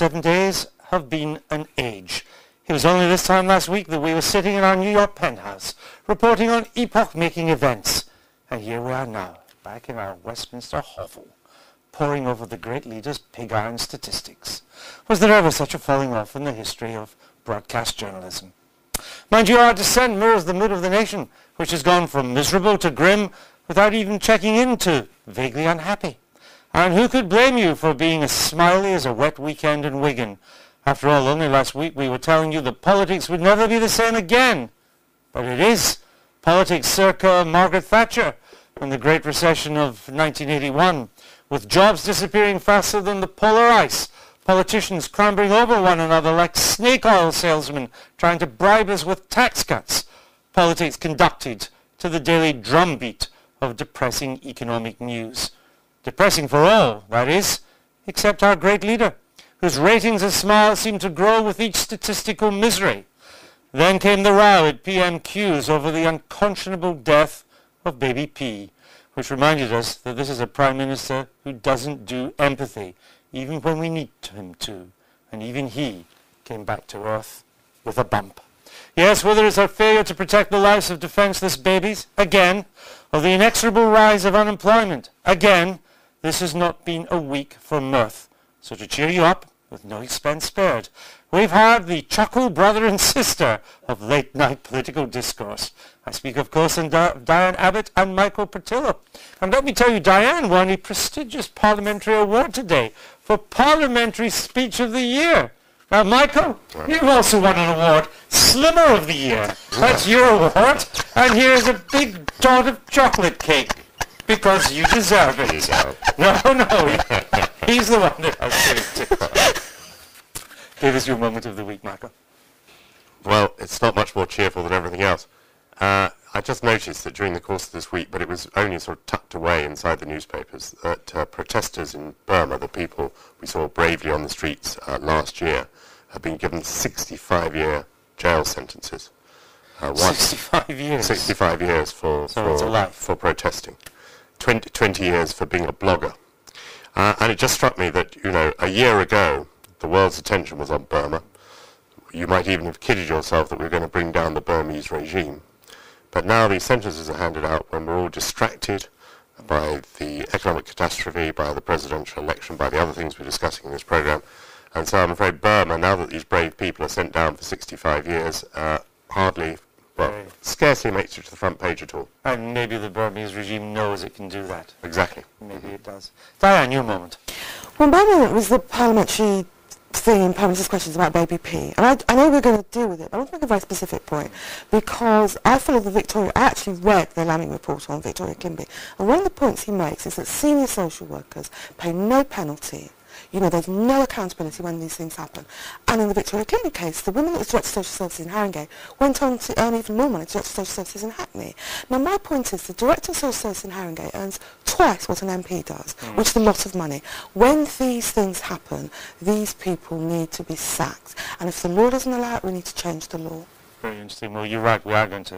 7 days have been an age. It was only this time last week that we were sitting in our New York penthouse, reporting on epoch-making events. And here we are now, back in our Westminster hovel, poring over the great leader's pig-iron statistics. Was there ever such a falling off in the history of broadcast journalism? Mind you, our descent mirrors the mood of the nation, which has gone from miserable to grim without even checking in to vaguely unhappy. And who could blame you for being as smiley as a wet weekend in Wigan? After all, only last week we were telling you that politics would never be the same again. But it is. Politics circa Margaret Thatcher and the Great Recession of 1981, with jobs disappearing faster than the polar ice, politicians clambering over one another like snake oil salesmen trying to bribe us with tax cuts. Politics conducted to the daily drumbeat of depressing economic news. Depressing for all, that is, except our great leader, whose ratings and smiles seemed to grow with each statistical misery. Then came the row at PMQs over the unconscionable death of baby P, which reminded us that this is a Prime Minister who doesn't do empathy, even when we need him to, and even he came back to earth with a bump. Yes, whether it's our failure to protect the lives of defenceless babies, again, or the inexorable rise of unemployment, again, this has not been a week for mirth. So to cheer you up, with no expense spared, we've hired the chuckle brother and sister of late-night political discourse. I speak, of course, of Diane Abbott and Michael Portillo. And let me tell you, Diane won a prestigious parliamentary award today for Parliamentary Speech of the Year. Now, Michael, you've also won an award, Slimmer of the Year. That's your award. And here's a big dot of chocolate cake, because you deserve it. No, he's the one that has to it. Give us your moment of the week, Michael. Well, it's not much more cheerful than everything else. I just noticed that during the course of this week, but it was only sort of tucked away inside the newspapers, that protesters in Burma, the people we saw bravely on the streets last year, have been given 65-year jail sentences. 65 years? 65 years for protesting. 20 years for being a blogger. And it just struck me that, a year ago, the world's attention was on Burma. You might even have kidded yourself that we were going to bring down the Burmese regime. But now these sentences are handed out when we're all distracted by the economic catastrophe, by the presidential election, by the other things we're discussing in this program. And so I'm afraid Burma, now that these brave people are sent down for 65 years, scarcely makes it to the front page at all. And maybe the Burmese regime knows it can do that. Exactly. Maybe it does. Diane, your moment. Well, my moment was the parliamentary thing in Parliament's questions about baby P. And I know we're going to deal with it, but I want to make a very specific point, because I follow I actually read the Lamming report on Victoria Kimby, and one of the points he makes is that senior social workers pay no penalty. There's no accountability when these things happen. And in the Victoria Kimby case, the woman that was Director of Social Services in Haringey went on to earn even more money as Director of Social Services in Hackney. Now, my point is the Director of Social Services in Haringey earns twice what an MP does, which is a lot of money. When these things happen, these people need to be sacked. And if the law doesn't allow it, we need to change the law. Very interesting. Well, you're right, we are going to